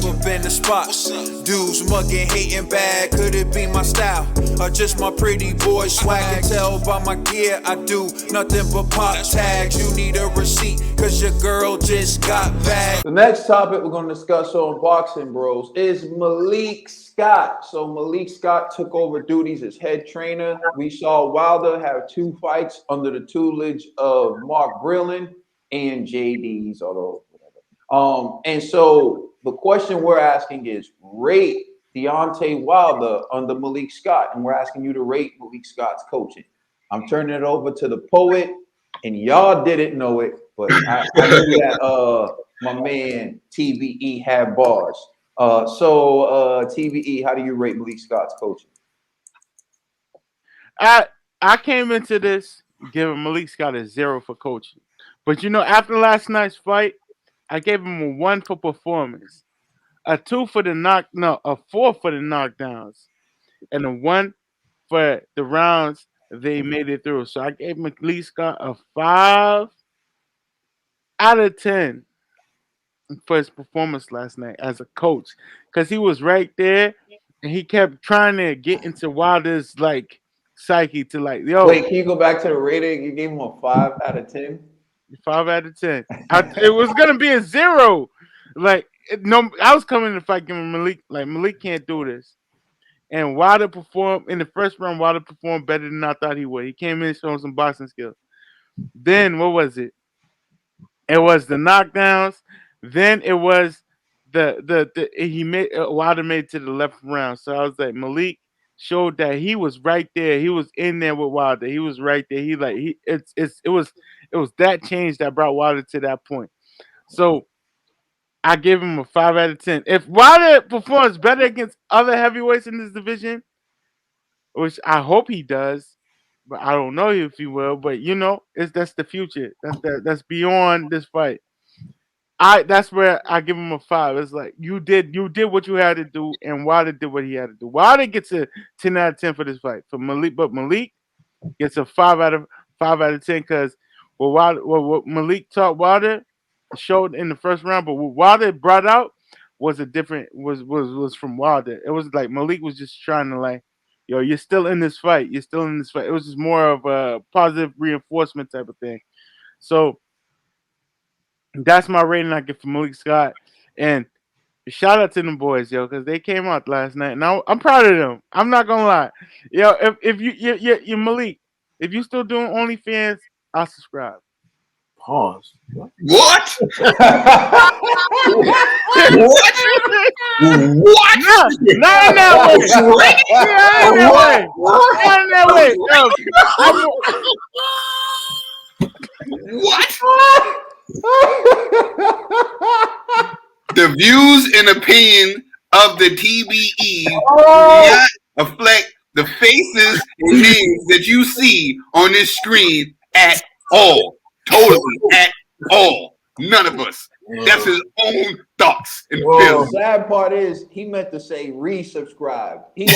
up in the spot. Dudes mugging, hating bad, could it be my style? Or just my pretty boy swag? Can tell by my gear, I do nothing but pop tags. You need a receipt, cause your girl just got back. The next topic we're going to discuss on Boxing Bros is Malik Scott. So Malik Scott took over duties as head trainer. We saw Wilder have 2 fights under the tutelage of Mark Brillin and JD's, although whatever. And so the question we're asking is rate Deontay Wilder under Malik Scott, and we're asking you to rate Malik Scott's coaching. I'm turning it over to the poet, and y'all didn't know it, but I knew that my man TBE had bars. So TBE, how do you rate Malik Scott's coaching? I came into this giving Malik Scott a 0 for coaching, but after last night's fight, I gave him a 1 for performance, a 2 for a 4 for the knockdowns, and a 1 for the rounds they made it through. So I gave Malik Scott a 5 out of 10 for his performance last night as a coach, because he was right there and he kept trying to get into Wilder's psyche to Wait, can you go back to the rating? You gave him a 5 out of 10? 5 out of 10. It was gonna be a 0. I was coming to fight giving Malik Malik can't do this. And Wilder performed in the first round. Wilder performed better than I thought he would. He came in showing some boxing skills. Then what was it? It was the knockdowns. Then it was Wilder made it to the 11th round. So I was like, Malik showed that he was right there. He was in there with Wilder. He was right there. It was that change that brought Wilder to that point. So I give him a 5 out of 10. If Wilder performs better against other heavyweights in this division, which I hope he does, but I don't know if he will. But that's the future. That's beyond this fight. That's where I give him a 5. It's like you did what you had to do, and Wilder did what he had to do. Wilder gets a 10 out of 10 for this fight. For Malik, but Malik gets a 5 out of 10 because what Malik taught Wilder showed in the first round, but what Wilder brought out was was from Wilder. It was like Malik was just trying to you're still in this fight. You're still in this fight. It was just more of a positive reinforcement type of thing. So that's my rating I give for Malik Scott. And shout out to them boys, because they came out last night. Now I'm proud of them. I'm not gonna lie, If you Malik, if you still doing OnlyFans, I'll subscribe. Pause. What? What? What? Not in that way. Not in that way. What? The views and opinion of the TBE do not reflect the faces and names that you see on this screen at all. Totally at all. None of us. That's his own thoughts and feelings. The sad part is he meant to say resubscribe. He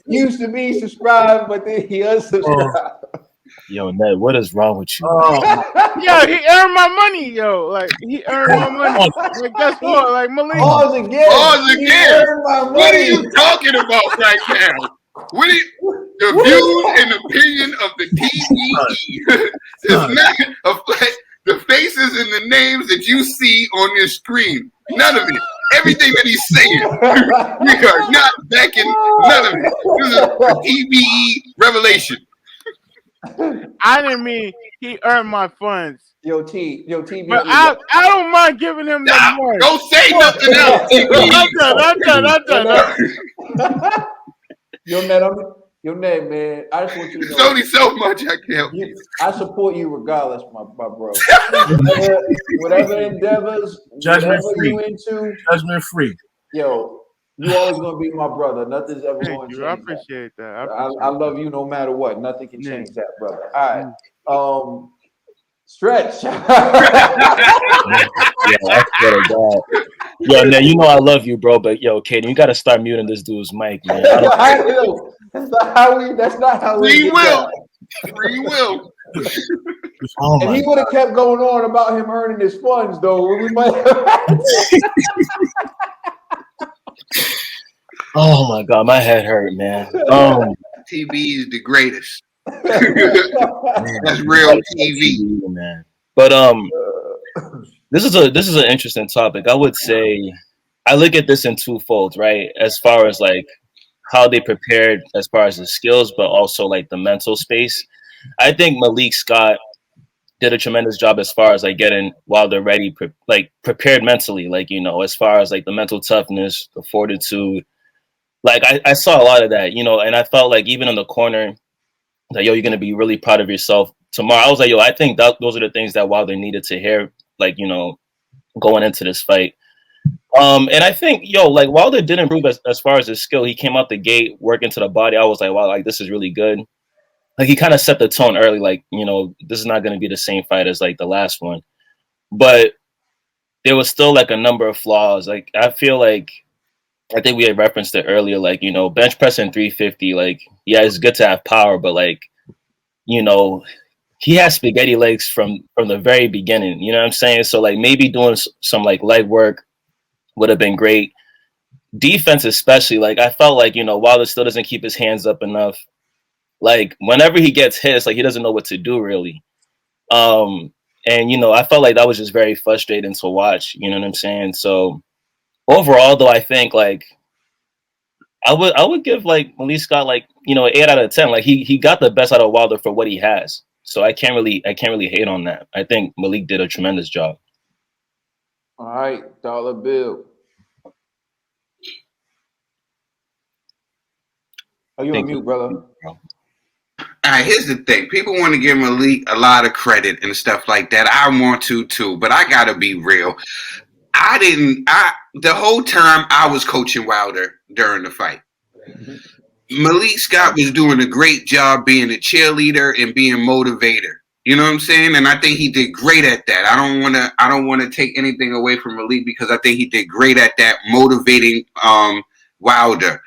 used to be subscribed, but then he unsubscribed. Yo, Ned, what is wrong with you? Yo, he earned my money, yo. He earned my money. Guess what? Malik. Pause again. What are you talking about right now? The views and opinion of the TBE does not reflect the faces and the names that you see on this screen. None of it. Everything that he's saying, we are not backing none of it. This is a TBE revelation. I didn't mean he earned my funds. Yo, TBE. But I don't mind giving him that money. Don't say nothing else, TBE. I'm done. Yo, Ned, man. I just want you to know. There's only so much I can help you. I support you regardless, my bro. Whatever endeavors, Judgment whatever free. you into. Judgment free. Yo, you always gonna be my brother. Nothing's ever Thank going to you. change. I appreciate that. I love you no matter what. Nothing can change that, brother. All right. Stretch. Yeah, I swear to God. Yo, man, I love you, bro, but yo, Kaden, you gotta start muting this dude's mic, man. That's not how we Free will. Free will. And he would have kept going on about him earning his funds, though. We might Oh my god, my head hurt, man. TV is the greatest. Man, That's real TV. man. But this is an interesting topic. I would say I look at this in two folds, right? As far as like how they prepared as far as the skills, but also like the mental space. I think Malik Scott did a tremendous job as far as like getting Wilder ready, prepared mentally, like, you know, as far as like the mental toughness, the fortitude. Like I saw a lot of that, you know, and I felt like even in the corner, that yo, you're gonna be really proud of yourself tomorrow. I was like, yo, I think that those are the things that Wilder needed to hear, like, you know, going into this fight. And I think, yo, like Wilder did improve as far as his skill. He came out the gate, working to the body. I was like, wow, like this is really good. Like he kind of set the tone early, like, you know, this is not gonna be the same fight as like the last one. But there was still like a number of flaws. Like I feel like I think we had referenced it earlier, like, you know, bench pressing 350, like, yeah, it's good to have power, but like, you know, he has spaghetti legs from the very beginning. You know what I'm saying? So like maybe doing some like leg work would have been great. Defense, especially, like I felt like, you know, Wilder still doesn't keep his hands up enough. Like whenever he gets hit, it's like he doesn't know what to do really. And you know, I felt like that was just very frustrating to watch. You know what I'm saying? So overall, though, I think like I would give like Malik Scott like, you know, 8 out of 10. Like he got the best out of Wilder for what he has. So I can't really hate on that. I think Malik did a tremendous job. All right, dollar bill. Are you on mute, brother? All right, here's the thing. People want to give Malik a lot of credit and stuff like that. I want to too, but I gotta be real. The whole time I was coaching Wilder during the fight. Malik Scott was doing a great job being a cheerleader and being motivator. You know what I'm saying? And I think he did great at that. I don't wanna take anything away from Malik because I think he did great at that, motivating Wilder.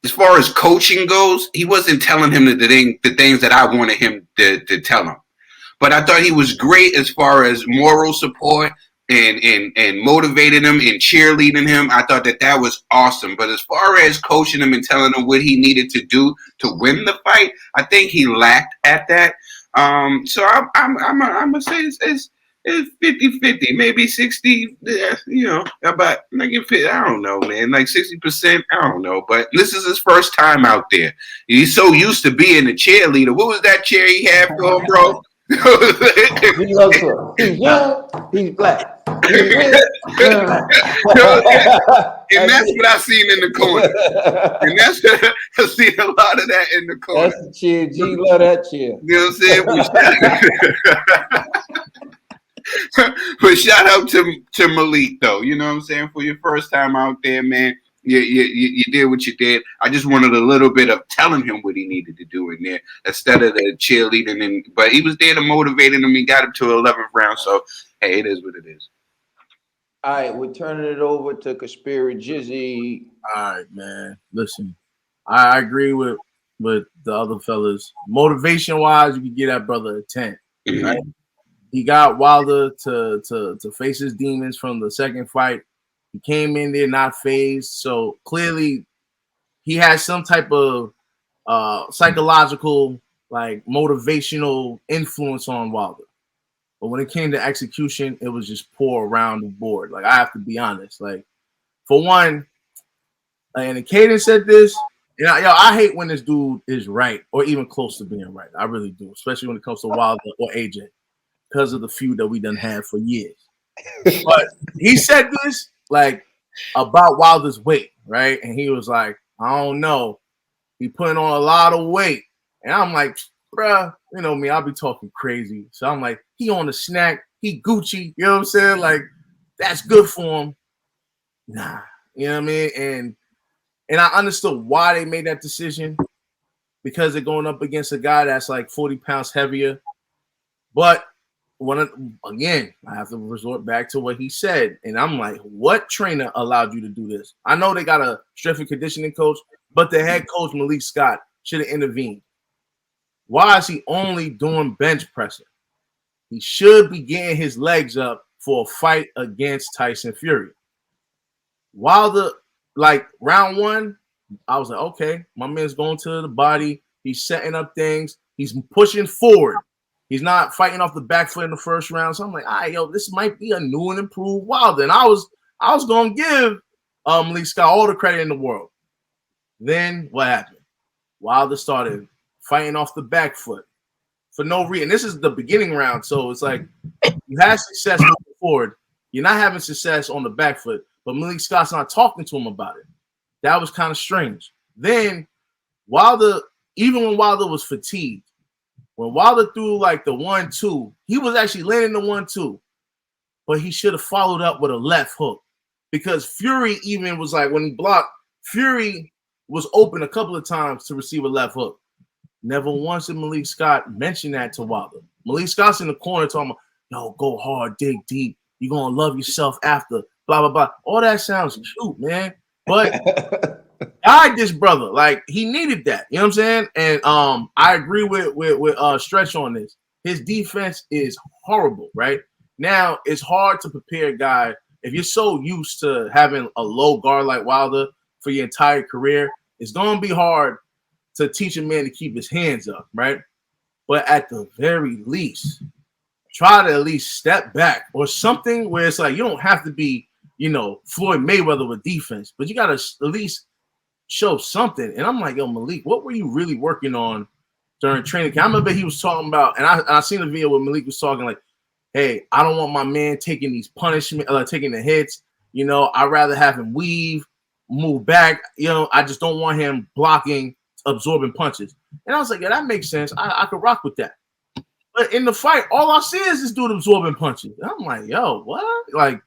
As far as coaching goes, he wasn't telling him the things that I wanted him to tell him. But I thought he was great as far as moral support and motivating him and cheerleading him. I thought that was awesome. But as far as coaching him and telling him what he needed to do to win the fight, I think he lacked at that. So I'm gonna say it's 50-50, maybe 60, you know, about like I don't know, man, like 60%, I don't know. But this is his first time out there. He's so used to being a cheerleader. What was that chair he had for him, bro? He loves her. He's young, he's black. He's rich. And that's what I seen in the corner. And that's I seen a lot of that in the corner. That's the cheer. G love that cheer. You know what I'm saying? But shout out to Malik though. You know what I'm saying? For your first time out there, man. You did what you did. I just wanted a little bit of telling him what he needed to do in there instead of the cheerleading. But he was there to motivate him. He got him to 11th round. So hey, it is what it is. All right, we're turning it over to Conspiracy Jizzy. All right, man. Listen, I agree with the other fellas. Motivation wise, you can get that brother a 10. Right? He got Wilder to face his demons from the second fight. He came in there not phased, so clearly he has some type of psychological, like motivational influence on Wilder. But when it came to execution, it was just poor around the board. Like I have to be honest. Like for one, and Caden said this, you know, I hate when this dude is right or even close to being right. I really do, especially when it comes to Wilder or AJ, because of the feud that we done had for years. But he said this like about Wilder's weight, right? And he was like, I don't know. He putting on a lot of weight. And I'm like, bruh, you know me, I'll be talking crazy. So I'm like, he on the snack, he Gucci, you know what I'm saying? Like, that's good for him. Nah, you know what I mean? And I understood why they made that decision, because they're going up against a guy that's like 40 pounds heavier. But again, I have to resort back to what he said. And I'm like, what trainer allowed you to do this? I know they got a strength and conditioning coach, but the head coach, Malik Scott, should have intervened. Why is he only doing bench pressing? He should be getting his legs up for a fight against Tyson Fury. Wilder, like round one, I was like, okay, my man's going to the body. He's setting up things. He's pushing forward. He's not fighting off the back foot in the first round. So I'm like, all right, yo, this might be a new and improved Wilder. And I was gonna give Malik Scott all the credit in the world. Then what happened? Wilder started fighting off the back foot for no reason. This is the beginning round, so it's like you had success moving forward. You're not having success on the back foot, but Malik Scott's not talking to him about it. That was kind of strange. Then Wilder, even when Wilder was fatigued, when Wilder threw like the 1-2, he was actually landing the 1-2, but he should have followed up with a left hook because Fury even was like, when he blocked, Fury was open a couple of times to receive a left hook. Never once did Malik Scott mention that to Wilder. Malik Scott's in the corner talking about, yo, go hard, dig deep. You're going to love yourself after, blah, blah, blah. All that sounds cute, man. But guide this brother. Like, he needed that. You know what I'm saying? And I agree with Stretch on this. His defense is horrible, right? Now, it's hard to prepare a guy. If you're so used to having a low guard like Wilder for your entire career, it's going to be hard to teach a man to keep his hands up, right? But at the very least, try to at least step back or something where it's like you don't have to be, you know, Floyd Mayweather with defense, but you got to at least show something. And I'm like, yo, Malik, what were you really working on during training camp? I remember he was talking about, and I seen a video where Malik was talking like, hey, I don't want my man taking these punishment, taking the hits. You know, I'd rather have him weave, move back. You know, I just don't want him blocking, absorbing punches. And I was like, yeah, that makes sense. I could rock with that. But in the fight, all I see is this dude absorbing punches. And I'm like, yo, what? Like,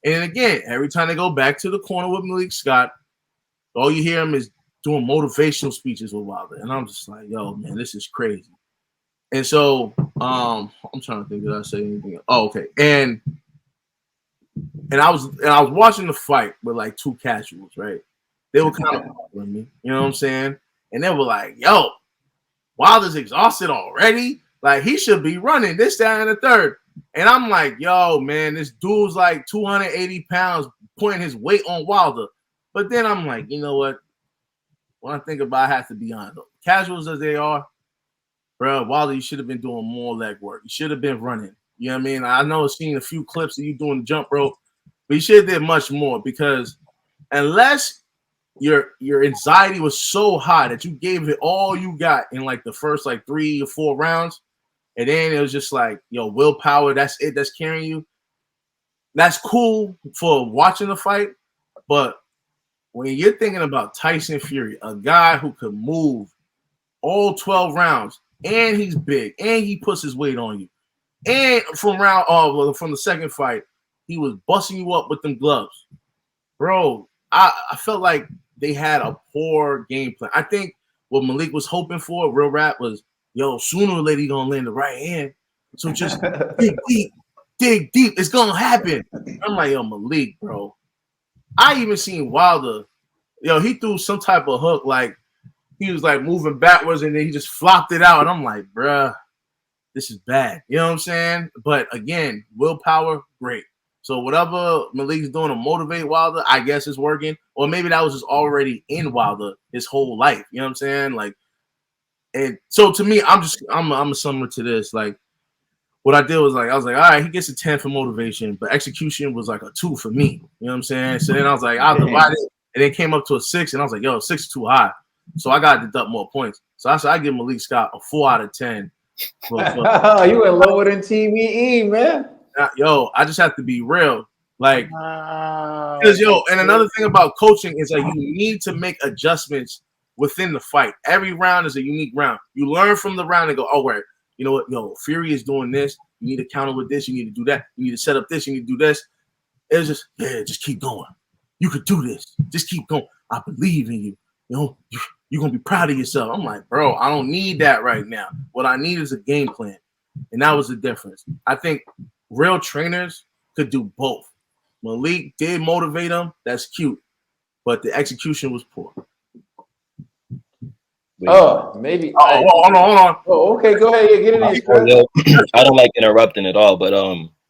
and again, every time they go back to the corner with Malik Scott, all you hear him is doing motivational speeches with Wilder. And I'm just like, yo, man, this is crazy. And so I'm trying to think, did I say anything else? Oh, okay. And I was watching the fight with like two casuals, right? They were kind of bothering me, you know what I'm saying? And they were like, yo, Wilder's exhausted already. Like, he should be running this, that, and the third. And I'm like, yo, man, this dude's like 280 pounds putting his weight on Wilder. But then I'm like, you know what? When I think about it, I have to be honest. Casuals as they are, bro, Wilder, you should have been doing more leg work. You should have been running. You know what I mean? I know I've seen a few clips of you doing the jump rope, but you should have did much more because unless your anxiety was so high that you gave it all you got in like the first like 3 or 4 rounds, and then it was just like, yo, willpower, that's it, that's carrying you. That's cool for watching the fight, but when you're thinking about Tyson Fury, a guy who could move all 12 rounds, and he's big, and he puts his weight on you, and from the second fight, he was busting you up with them gloves, bro. I felt like they had a poor game plan. I think what Malik was hoping for, real rap, was, yo, sooner or later, you're going to land the right hand. So just dig deep. It's going to happen. I'm like, yo, Malik, bro. I even seen Wilder. Yo, he threw some type of hook. Like, he was, like, moving backwards, and then he just flopped it out. And I'm like, bruh, this is bad. You know what I'm saying? But, again, willpower, great. So whatever Malik's doing to motivate Wilder, I guess is working. Or maybe that was just already in Wilder his whole life. You know what I'm saying? Like, and so to me, I'm a similar to this. Like, what I did was like, I was like, all right, he gets a 10 for motivation, but execution was like a 2 for me. You know what I'm saying? So then I was like, I'll divide it, and then came up to a 6, and I was like, yo, 6 is too high. So I got to deduct more points. So I said, I give Malik Scott a 4 out of 10. You went lower than TBE, man. Yo, I just have to be real. Like, because, yo, and another thing about coaching is that you need to make adjustments within the fight. Every round is a unique round. You learn from the round and go, oh, wait, you know what? Yo, Fury is doing this. You need to counter with this. You need to do that. You need to set up this. You need to do this. It's just, yeah, just keep going. You could do this. Just keep going. I believe in you. You know, you're going to be proud of yourself. I'm like, bro, I don't need that right now. What I need is a game plan. And that was the difference. I think real trainers could do both. Malik did motivate him. That's cute. But the execution was poor. Oh, maybe. Hold on. Oh, okay. Go ahead. Yeah, get in there. I don't like interrupting at all, but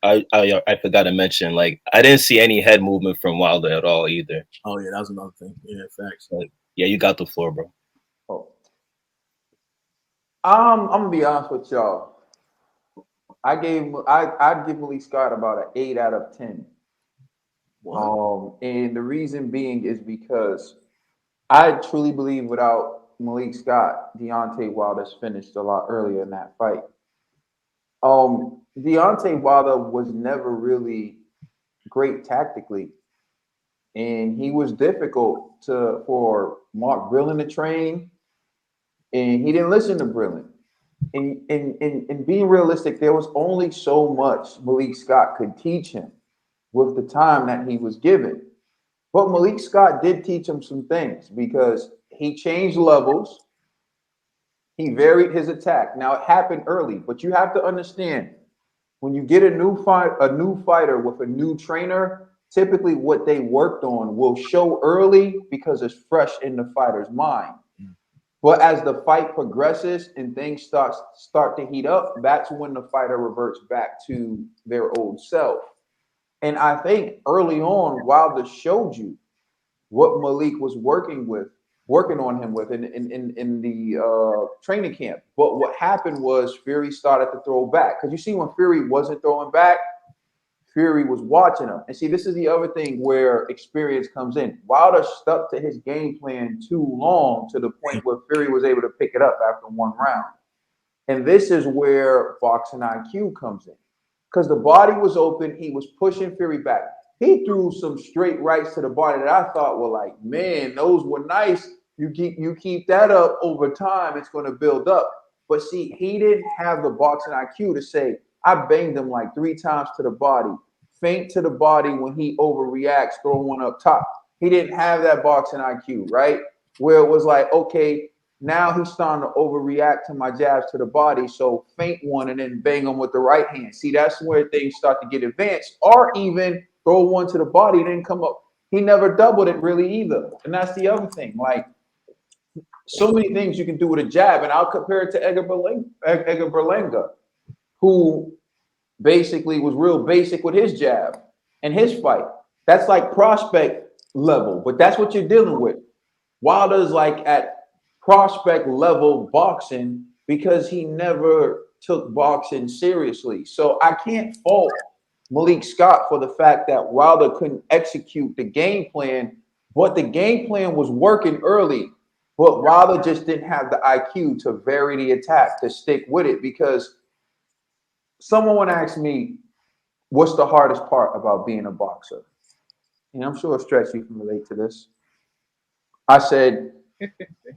I forgot to mention, like, I didn't see any head movement from Wilder at all either. Oh yeah, that was another thing. Yeah, facts. Yeah, you got the floor, bro. Oh. I'm gonna be honest with y'all. I'd give Malik Scott about an 8 out of 10. And the reason being is because I truly believe without Malik Scott, Deontay Wilder's finished a lot earlier in that fight. Deontay Wilder was never really great tactically, and he was difficult for Mark Brillin to train, and he didn't listen to Brillin. And being realistic, there was only so much Malik Scott could teach him with the time that he was given. But Malik Scott did teach him some things because he changed levels. He varied his attack. Now it happened early, but you have to understand when you get a new fighter with a new trainer, typically what they worked on will show early because it's fresh in the fighter's mind. But as the fight progresses and things start to heat up, that's when the fighter reverts back to their old self. And I think early on, Wilder showed you what Malik was working on him with in the training camp. But what happened was Fury started to throw back. Because you see, when Fury wasn't throwing back, Fury was watching him. And see, this is the other thing where experience comes in. Wilder stuck to his game plan too long to the point where Fury was able to pick it up after one round. And this is where boxing IQ comes in. Because the body was open, he was pushing Fury back. He threw some straight rights to the body that I thought were like, man, those were nice. You keep that up over time, it's going to build up. But see, he didn't have the boxing IQ to say, I banged him like 3 times to the body, feint to the body when he overreacts, throw one up top. He didn't have that boxing IQ, right? Where it was like, okay, now he's starting to overreact to my jabs to the body, so feint one and then bang him with the right hand. See, that's where things start to get advanced. Or even throw one to the body, then come up. He never doubled it really either. And that's the other thing. Like, so many things you can do with a jab, and I'll compare it to Edgar Berlanga, who basically was real basic with his jab and his fight. That's like prospect level, but that's what you're dealing with. Wilder's like at prospect level boxing because he never took boxing seriously. So I can't fault Malik Scott for the fact that Wilder couldn't execute the game plan, but the game plan was working early. But Wilder just didn't have the IQ to vary the attack, to stick with it. Because someone asked me, what's the hardest part about being a boxer? And I'm sure, Stretch, you can relate to this. I said,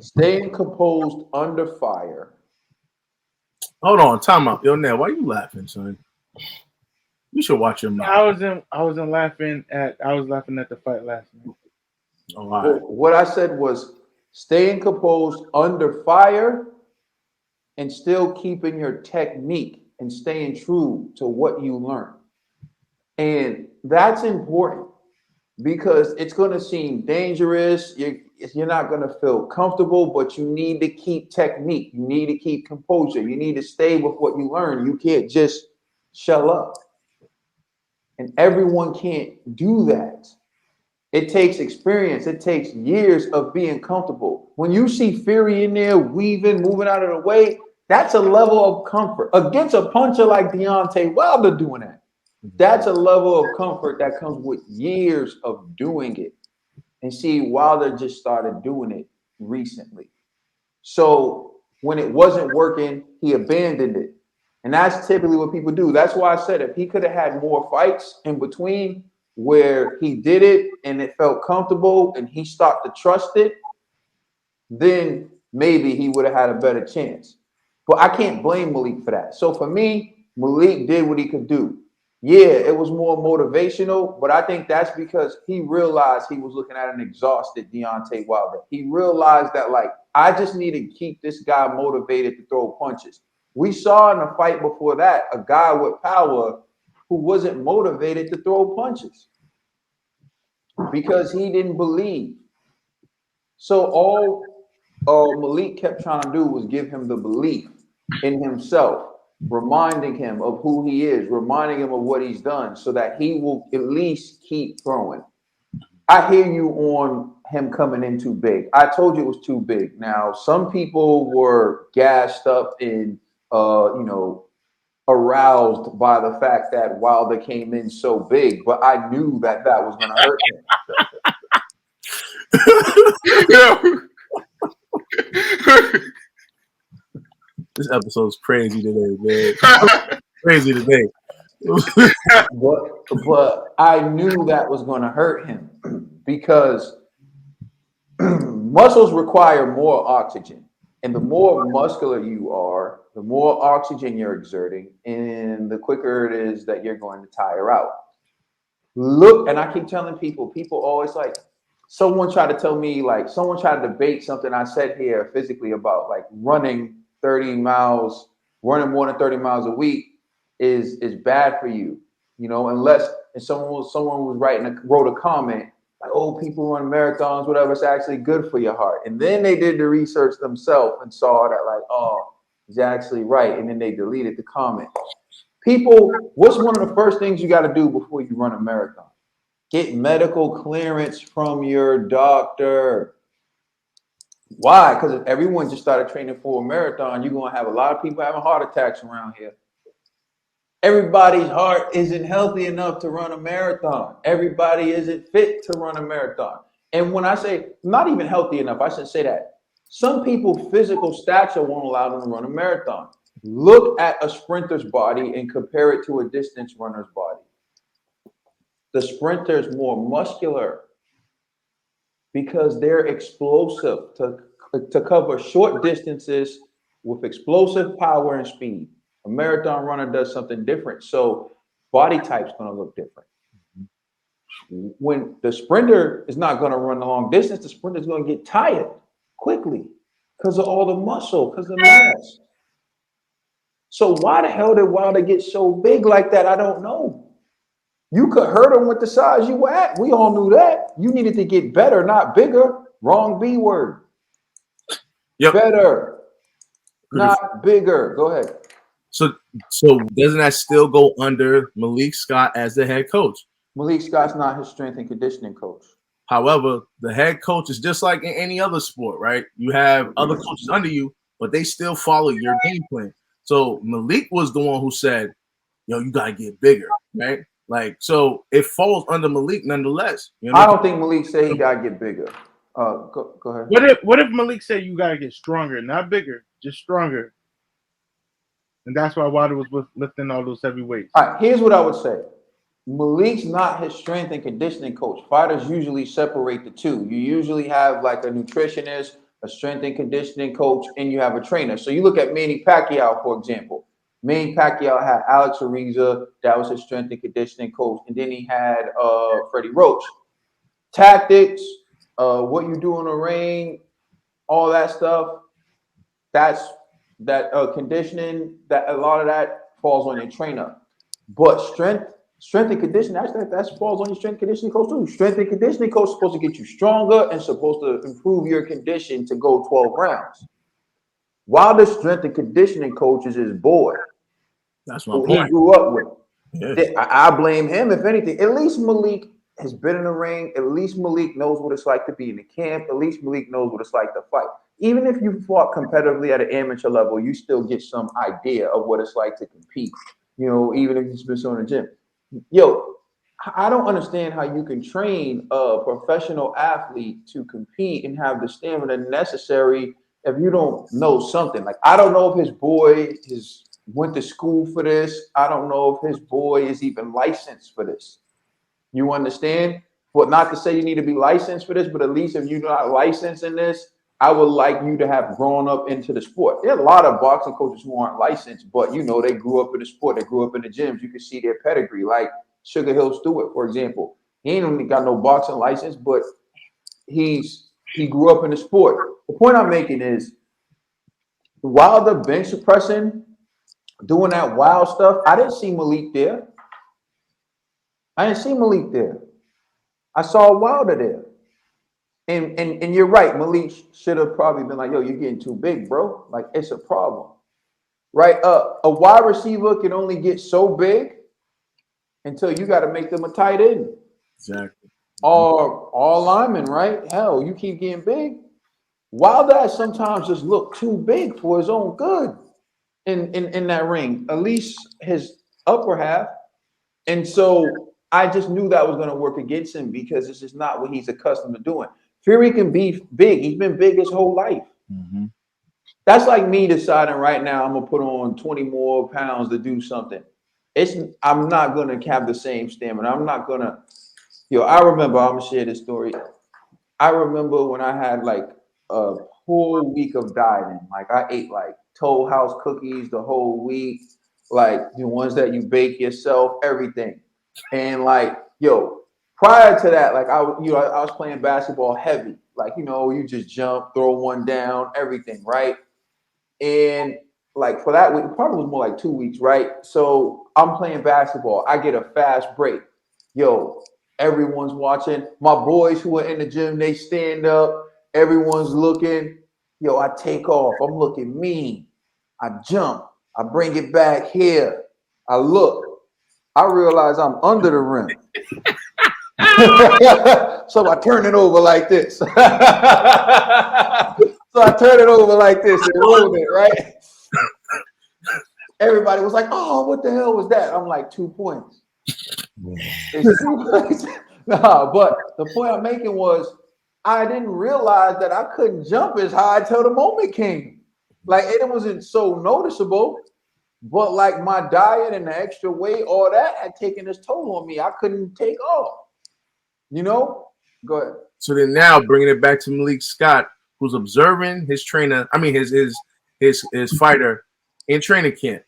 staying composed under fire. Hold on, time out. Yo, Nell, why you laughing, son? You should watch your mouth. I was laughing at the fight last night. Oh, right. What I said was staying composed under fire and still keeping your technique and staying true to what you learn. And that's important because it's going to seem dangerous. You're not going to feel comfortable, but you need to keep technique. You need to keep composure. You need to stay with what you learn. You can't just shell up. And everyone can't do that. It takes experience. It takes years of being comfortable. When you see Fury in there weaving, moving out of the way, that's a level of comfort. Against a puncher like Deontay Wilder doing that, that's a level of comfort that comes with years of doing it. And see, Wilder just started doing it recently. So when it wasn't working, he abandoned it. And that's typically what people do. That's why I said if he could have had more fights in between where he did it and it felt comfortable and he started to trust it, then maybe he would have had a better chance. But I can't blame Malik for that. So for me, Malik did what he could do. Yeah, it was more motivational, but I think that's because he realized he was looking at an exhausted Deontay Wilder. He realized that, like, I just need to keep this guy motivated to throw punches. We saw in the fight before that a guy with power who wasn't motivated to throw punches because he didn't believe. So all Malik kept trying to do was give him the belief in himself, reminding him of who he is, reminding him of what he's done so that he will at least keep throwing. I hear you on him coming in too big. I told you it was too big. Now, some people were gassed up and aroused by the fact that Wilder came in so big, but I knew that was going to hurt him. This episode's crazy today, man. Crazy today. but I knew that was going to hurt him because muscles require more oxygen. And the more muscular you are, the more oxygen you're exerting, and the quicker it is that you're going to tire out. Look, and I keep telling people always like, someone tried to debate something I said here physically about like running more than 30 miles a week is bad for you, unless someone was wrote a comment like, oh, people run marathons, whatever, it's actually good for your heart. And then they did the research themselves and saw that like, oh, he's actually right. And then they deleted the comment. People, what's one of the first things you got to do before you run a marathon? Get medical clearance from your doctor. Why? Because if everyone just started training for a marathon, you're going to have a lot of people having heart attacks around here. Everybody's heart isn't healthy enough to run a marathon. Everybody isn't fit to run a marathon. And when I say not even healthy enough, I should say that some people physical stature won't allow them to run a marathon. Look at a sprinter's body and compare it to a distance runner's body. The sprinter is more muscular because they're explosive to cover short distances with explosive power and speed. A marathon runner does something different. So body type's going to look different. When the sprinter is not going to run a long distance, the sprinter is going to get tired quickly because of all the muscle, because of the mass. So why the hell did Wilder get so big like that? I don't know. You could hurt him with the size you were at. We all knew that. You needed to get better, not bigger. Wrong B word. Yep. Better, not bigger. Go ahead. So doesn't that still go under Malik Scott as the head coach? Malik Scott's not his strength and conditioning coach. However, the head coach is just like in any other sport, right? You have other coaches under you, but they still follow your game plan. So Malik was the one who said, yo, you got to get bigger, right? Like, so it falls under Malik nonetheless. I don't think Malik said he got to get bigger. Go ahead. What if Malik said you got to get stronger, not bigger, just stronger? And that's why Wilder was lifting all those heavy weights. All right, here's what I would say. Malik's not his strength and conditioning coach. Fighters usually separate the two. You usually have like a nutritionist, a strength and conditioning coach, and you have a trainer. So you look at Manny Pacquiao, for example. Manny Pacquiao had Alex Ariza, that was his strength and conditioning coach, and then he had Freddie Roach. Tactics, what you do in the ring, all that stuff, that's conditioning, that a lot of that falls on your trainer. But strength and conditioning, that falls on your strength and conditioning coach too. Strength and conditioning coach is supposed to get you stronger and supposed to improve your condition to go 12 rounds. While the strength and conditioning coach is his boy. That's my point. He grew up with. Yes. I blame him, if anything. At least Malik has been in the ring. At least Malik knows what it's like to be in the camp. At least Malik knows what it's like to fight. Even if you fought competitively at an amateur level, you still get some idea of what it's like to compete. Even if you've been so in the gym. Yo, I don't understand how you can train a professional athlete to compete and have the stamina necessary if you don't know something. Like, I don't know if his boy went to school for this. I don't know if his boy is even licensed for this. You understand? But not to say you need to be licensed for this, but at least if you're not licensed in this, I would like you to have grown up into the sport. There are a lot of boxing coaches who aren't licensed, but they grew up in the sport. They grew up in the gyms. You can see their pedigree, like Sugar Hill Stewart, for example. He ain't only got no boxing license, but he grew up in the sport. The point I'm making is, while the bench pressing, doing that wild stuff, I didn't see Malik there. I saw Wilder there. And you're right, Malik should have probably been like, yo, you're getting too big, bro. Like, it's a problem. Right? A wide receiver can only get so big until you got to make them a tight end. Exactly. are all linemen, right? Hell, you keep getting big. Wilder sometimes just look too big for his own good in that ring, at least his upper half. And so I just knew that was going to work against him because this is not what he's accustomed to doing. Fury can be big. He's been big his whole life. Mm-hmm. That's like me deciding right now I'm gonna put on 20 more pounds to do something. I'm not gonna have the same stamina. I'm not gonna. I remember. I'm gonna share this story. I remember when I had like a whole week of dieting. Like I ate like Toll House cookies the whole week, like the ones that you bake yourself, everything. And like, prior to that, like I was playing basketball heavy. Like, you just jump, throw one down, everything, right? And like for that week, it probably was more like 2 weeks, right? So I'm playing basketball. I get a fast break. Everyone's watching. My boys who are in the gym, they stand up. Everyone's looking. I take off. I'm looking mean. I jump. I bring it back here. I look. I realize I'm under the rim. So I turn it over like this. So I turn it over like this and roll it, right? Everybody was like, "Oh, what the hell was that?" I'm like, 2 points. It's 2 points. Nah, but the point I'm making was I didn't realize that I couldn't jump as high until the moment came. Like it wasn't so noticeable, but like my diet and the extra weight, all that had taken its toll on me. I couldn't take off. Go ahead. So then now bringing it back to Malik Scott, who's observing his trainer, his fighter in training camp.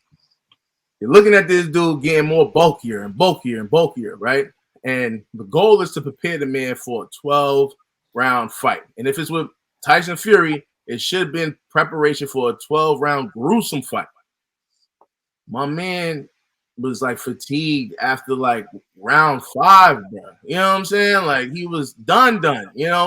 You're looking at this dude getting more bulkier and bulkier and bulkier, right? And the goal is to prepare the man for a 12-round fight. And if it's with Tyson Fury, it should have been preparation for a 12-round gruesome fight. My man was like fatigued after like round 5, bro. You know what I'm saying? Like he was done,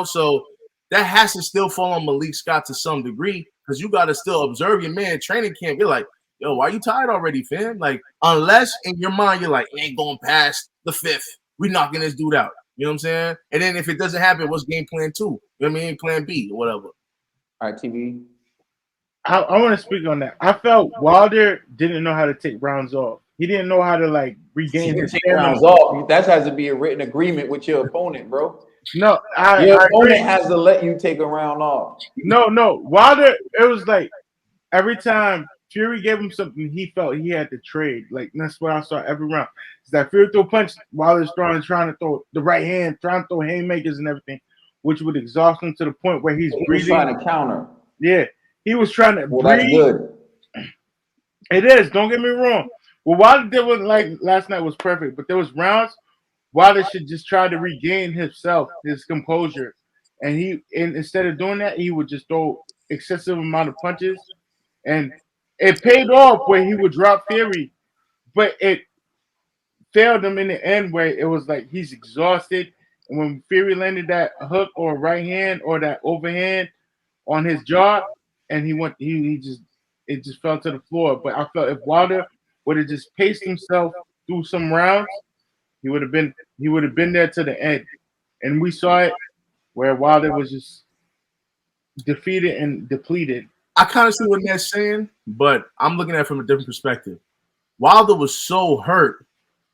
so that has to still fall on Malik Scott to some degree because you got to still observe your man training camp. You're like, yo, why you tired already, fam? Like, unless in your mind you're like, it ain't going past the 5th. We knocking this dude out. You know what I'm saying? And then if it doesn't happen, what's game plan 2? You know what I mean? Plan B or whatever. All right, TV. I want to speak on that. I felt Wilder didn't know how to take rounds off. He didn't know how to like regain his rounds off. That has to be a written agreement with your opponent, bro. No, your opponent has to let you take a round off. No. Wilder, it was like every time Fury gave him something, he felt he had to trade. Like that's what I saw every round. It's that Fury throw a punch, Wilder's trying to throw the right hand, trying to throw haymakers and everything, which would exhaust him to the point where he's breathing. Trying to counter. Yeah, he was trying to breathe. That's good. It is. Don't get me wrong. Well, Wilder did what like last night was perfect, but there was rounds Wilder should just try to regain himself, his composure, and instead of doing that, he would just throw excessive amount of punches, and it paid off where he would drop Fury, but it failed him in the end where it was like he's exhausted, and when Fury landed that hook or right hand or that overhand on his jaw, and it just fell to the floor. But I felt if Wilder would have just paced himself through some rounds, he would have been there to the end. And we saw it where Wilder was just defeated and depleted. I kind of see what Ned's saying, but I'm looking at it from a different perspective. Wilder was so hurt.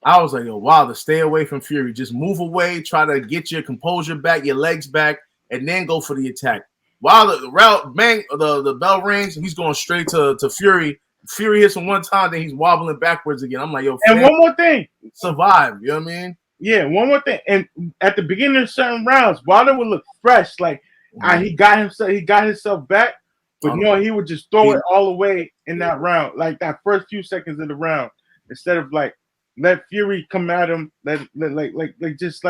I was like, yo, Wilder, stay away from Fury. Just move away, try to get your composure back, your legs back, and then go for the attack. Wilder, the bell rings, he's going straight to Fury. Fury hits him one time, then he's wobbling backwards again. I'm like, yo, and one more thing. Survive, you know what I mean? Yeah, one more thing. And at the beginning of certain rounds, Wilder would look fresh, like he got himself back, but no, he would just throw it all away in that round, like that first few seconds of the round, instead of like let Fury come at him, just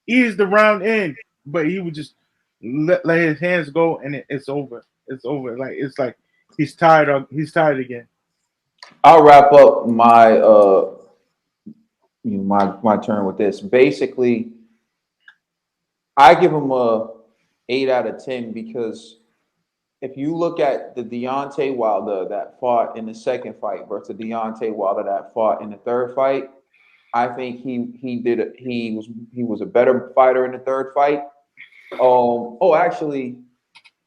ease the round in, but he would just let his hands go and it's over. It's over. Like it's like he's tired. He's tired again. I'll wrap up my my turn with this. Basically, I give him a 8 out of 10 because if you look at the Deontay Wilder that fought in the second fight versus the Deontay Wilder that fought in the third fight, I think he was a better fighter in the third fight. Actually,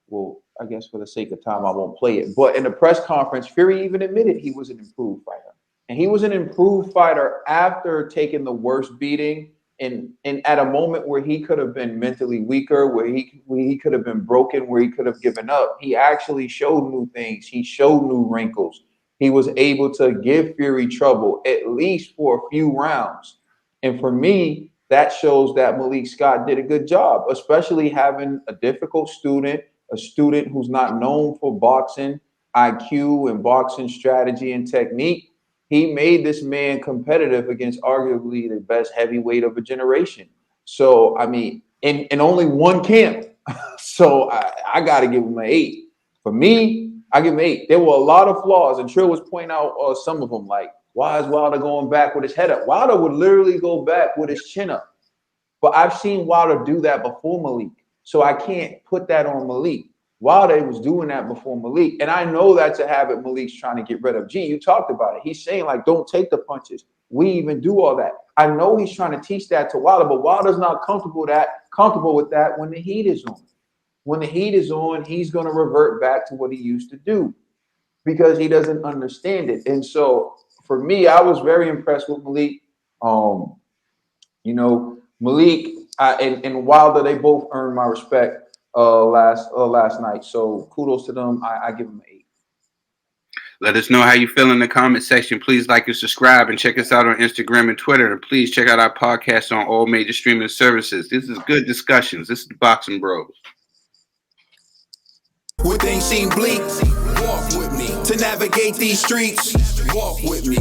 well, I guess for the sake of time, I won't play it. But in the press conference, Fury even admitted he was an improved fighter. And he was an improved fighter after taking the worst beating and at a moment where he could have been mentally weaker, where he could have been broken, where he could have given up. He actually showed new things. He showed new wrinkles. He was able to give Fury trouble, at least for a few rounds. And for me, that shows that Malik Scott did a good job, especially having a difficult student, a student who's not known for boxing IQ and boxing strategy and technique. He made this man competitive against arguably the best heavyweight of a generation. So, I mean, in only one camp. So I got to give him an 8. For me, I give him 8. There were a lot of flaws, and Trill was pointing out some of them, like, why is Wilder going back with his head up? Wilder would literally go back with his chin up. But I've seen Wilder do that before Malik. So I can't put that on Malik. Wilder was doing that before Malik. And I know that's a habit Malik's trying to get rid of. G, you talked about it. He's saying, like, don't take the punches. We even do all that. I know he's trying to teach that to Wilder, but Wilder's not comfortable with that when the heat is on. When the heat is on, he's going to revert back to what he used to do because he doesn't understand it. And so for me, I was very impressed with Malik. Malik and Wilder, they both earned my respect last night. So kudos to them. I give them an 8. Let us know how you feel in the comment section. Please like and subscribe and check us out on Instagram and Twitter. And please check out our podcast on all major streaming services. This is good discussions. This is the Boxing Bros. When things seem bleak, walk with me. To navigate these streets, walk with me.